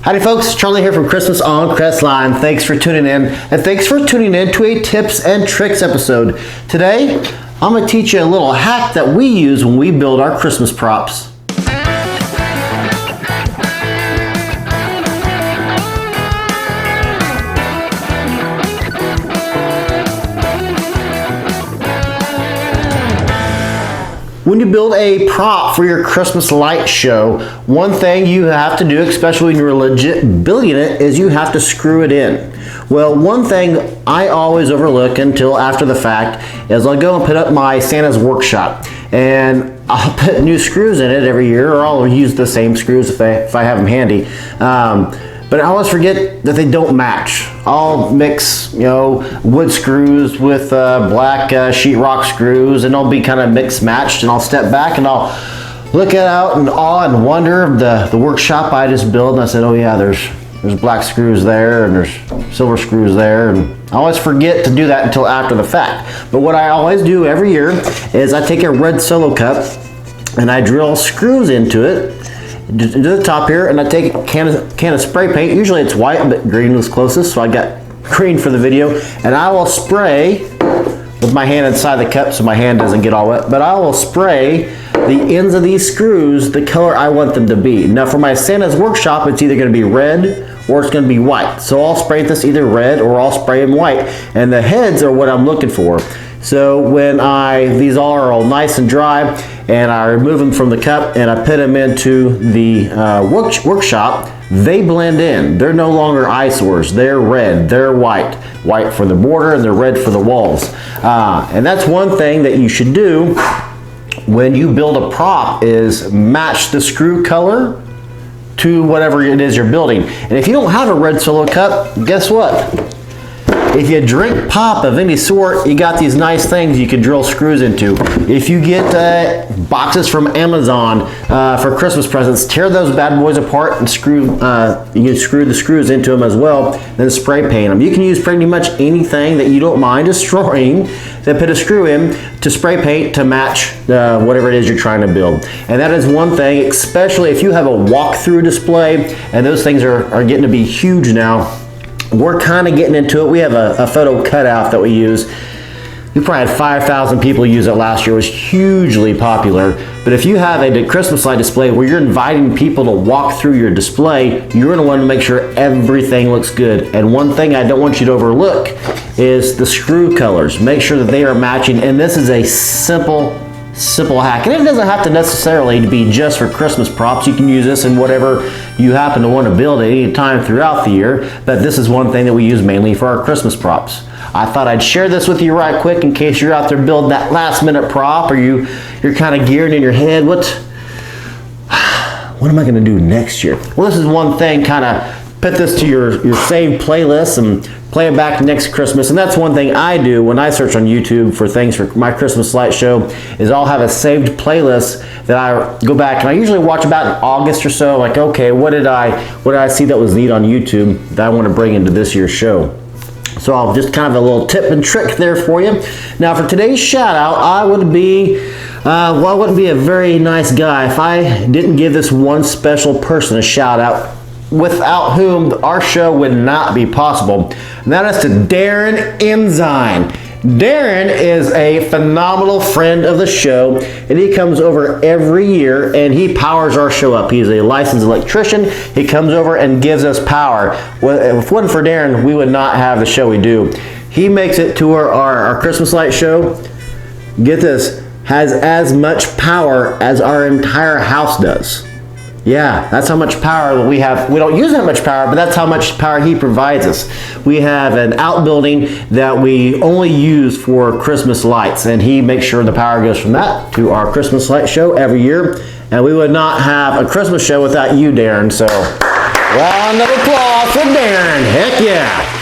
Howdy folks, Charlie here from Christmas on Crestline. Thanks for tuning in, and thanks for tuning in to a tips and tricks episode. Today, I'm going to teach you a little hack that we use when we build our Christmas props. When you build a prop for your Christmas light show, one thing you have to do, especially when you're legit building it, is you have to screw it in. Well, one thing I always overlook until after the fact is I'll go and put up my Santa's workshop, and I'll put new screws in it every year, or I'll use the same screws if I have them handy. But I always forget that they don't match. I'll mix, wood screws with black sheetrock screws, and they'll be kind of mixed matched. And I'll step back and I'll look out in awe and wonder of the workshop I just built. And I said, oh yeah, there's black screws there and there's silver screws there. And I always forget to do that until after the fact. But what I always do every year is I take a red Solo cup and I drill screws into it, to the top here, and I take a can of spray paint. Usually it's white, but green was closest, so I got green for the video. And I will spray with my hand inside the cup so my hand doesn't get all wet, but I will spray the ends of these screws the color I want them to be. Now for my Santa's workshop, it's either going to be red or it's going to be white. So I'll spray this either red or I'll spray them white. And the heads are what I'm looking for. So when these are all nice and dry, and I remove them from the cup and I put them into the workshop, they blend in. They're no longer eyesores. They're red, they're white. White for the border and they're red for the walls. And that's one thing that you should do when you build a prop, is match the screw color to whatever it is you're building. And if you don't have a red Solo cup, guess what? If you drink pop of any sort, you got these nice things you can drill screws into. If you get boxes from Amazon for Christmas presents, tear those bad boys apart and screw. You can screw the screws into them as well, then spray paint them. You can use pretty much anything that you don't mind destroying, then put a screw in to spray paint to match whatever it is you're trying to build. And that is one thing, especially if you have a walkthrough display, and those things are getting to be huge now. We're kind of getting into it. We have a photo cutout that we use. We probably had 5,000 people use it last year. It was hugely popular. But if you have a Christmas light display where you're inviting people to walk through your display, you're going to want to make sure everything looks good. And one thing I don't want you to overlook is the screw colors. Make sure that they are matching. And this is a simple hack, and it doesn't have to necessarily be just for Christmas props. You can use this in whatever you happen to want to build at any time throughout the year, but this is one thing that we use mainly for our Christmas props. I thought I'd share this with you right quick in case you're out there building that last minute prop, or you're kind of geared in your head, what am I going to do next year? Well, this is one thing, kind of put this to your saved playlist and play it back next Christmas. And that's one thing I do when I search on YouTube for things for my Christmas light show, is I'll have a saved playlist that I go back and I usually watch about in August or so, like, okay, what did I see that was neat on YouTube that I want to bring into this year's show? So I'll just kind of a little tip and trick there for you. Now for today's shout out, I wouldn't be a very nice guy if I didn't give this one special person a shout out, without whom our show would not be possible. And that is to Darren Enzyme. Darren is a phenomenal friend of the show, and he comes over every year and he powers our show up. He's a licensed electrician. He comes over and gives us power. Well, if it wasn't for Darren, we would not have the show we do. He makes it to our Christmas light show, get this, has as much power as our entire house does. Yeah, that's how much power that we have. We don't use that much power, but that's how much power he provides us. We have an outbuilding that we only use for Christmas lights, and he makes sure the power goes from that to our Christmas light show every year. And we would not have a Christmas show without you, Darren. So, round of applause for Darren. Heck yeah.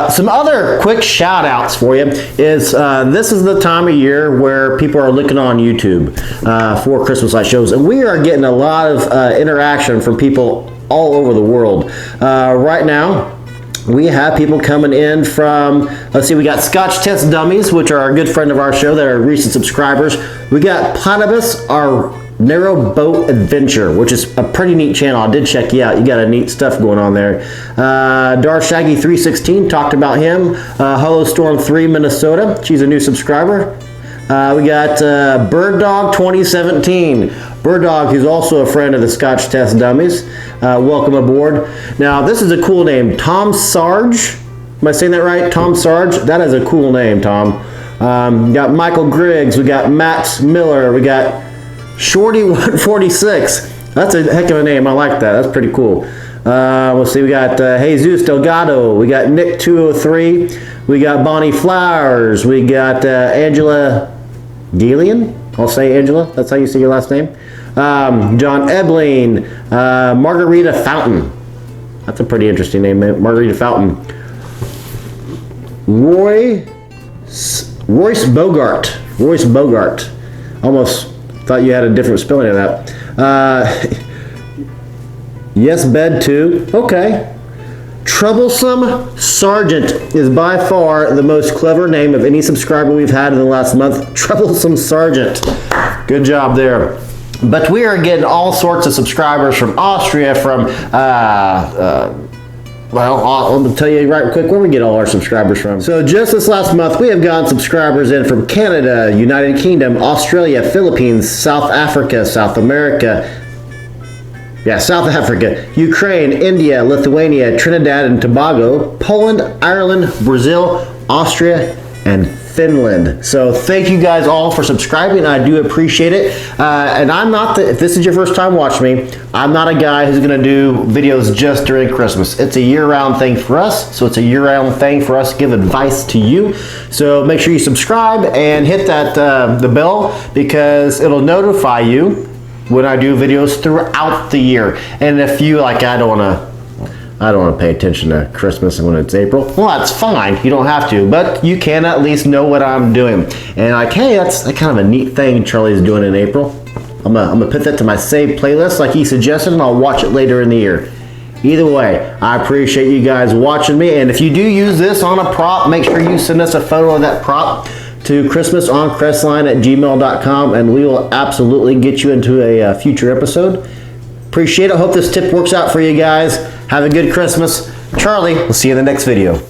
Some other quick shout outs for you is this is the time of year where people are looking on YouTube for Christmas light shows, and we are getting a lot of interaction from people all over the world. Right now, we have people coming in from, let's see, we got Scotch Test Dummies, which are a good friend of our show that are recent subscribers. We got Platypus, our Narrow Boat Adventure, which is a pretty neat channel. I did check you out. You got a neat stuff going on there. Darshaggy 316, talked about him. Hollow Storm 3 Minnesota, she's a new subscriber. We got Bird Dog 2017. Bird Dog, who's also a friend of the Scotch Test Dummies. Welcome aboard. Now, this is a cool name. Tom Sarge. Am I saying that right? Tom Sarge? That is a cool name, Tom. We got Michael Griggs. We got Matt Miller. We got Shorty 146. That's a heck of a name. I like that. That's pretty cool. Let's see. We got Jesus Delgado. We got Nick 203. We got Bonnie Flowers. We got Angela Gillian. I'll say Angela. That's how you say your last name. John Ebling. Margarita Fountain. That's a pretty interesting name, Margarita Fountain. Royce Bogart. Royce Bogart. Almost thought you had a different spelling of that. Yes, Bed 2. Okay. Troublesome Sergeant is by far the most clever name of any subscriber we've had in the last month. Troublesome Sergeant. Good job there. But we are getting all sorts of subscribers from Austria, from well, I'll tell you right quick where we get all our subscribers from. So just this last month, we have gotten subscribers in from Canada, United Kingdom, Australia, Philippines, South Africa, South America, South Africa, Ukraine, India, Lithuania, Trinidad and Tobago, Poland, Ireland, Brazil, Austria, and Finland. So thank you guys all for subscribing. I do appreciate it. And I'm not, if this is your first time watching me, I'm not a guy who's going to do videos just during Christmas. It's a year-round thing for us. So it's a year-round thing for us to give advice to you. So make sure you subscribe and hit that the bell, because it'll notify you when I do videos throughout the year. And if you like, I don't want to pay attention to Christmas when it's April, well, that's fine. You don't have to, but you can at least know what I'm doing. And like, hey, that's kind of a neat thing Charlie's doing in April. I'm gonna put that to my saved playlist like he suggested, and I'll watch it later in the year. Either way, I appreciate you guys watching me. And if you do use this on a prop, make sure you send us a photo of that prop to christmasOnCrestline@gmail.com, and we will absolutely get you into a future episode. Appreciate it. Hope this tip works out for you guys. Have a good Christmas. Charlie, we'll see you in the next video.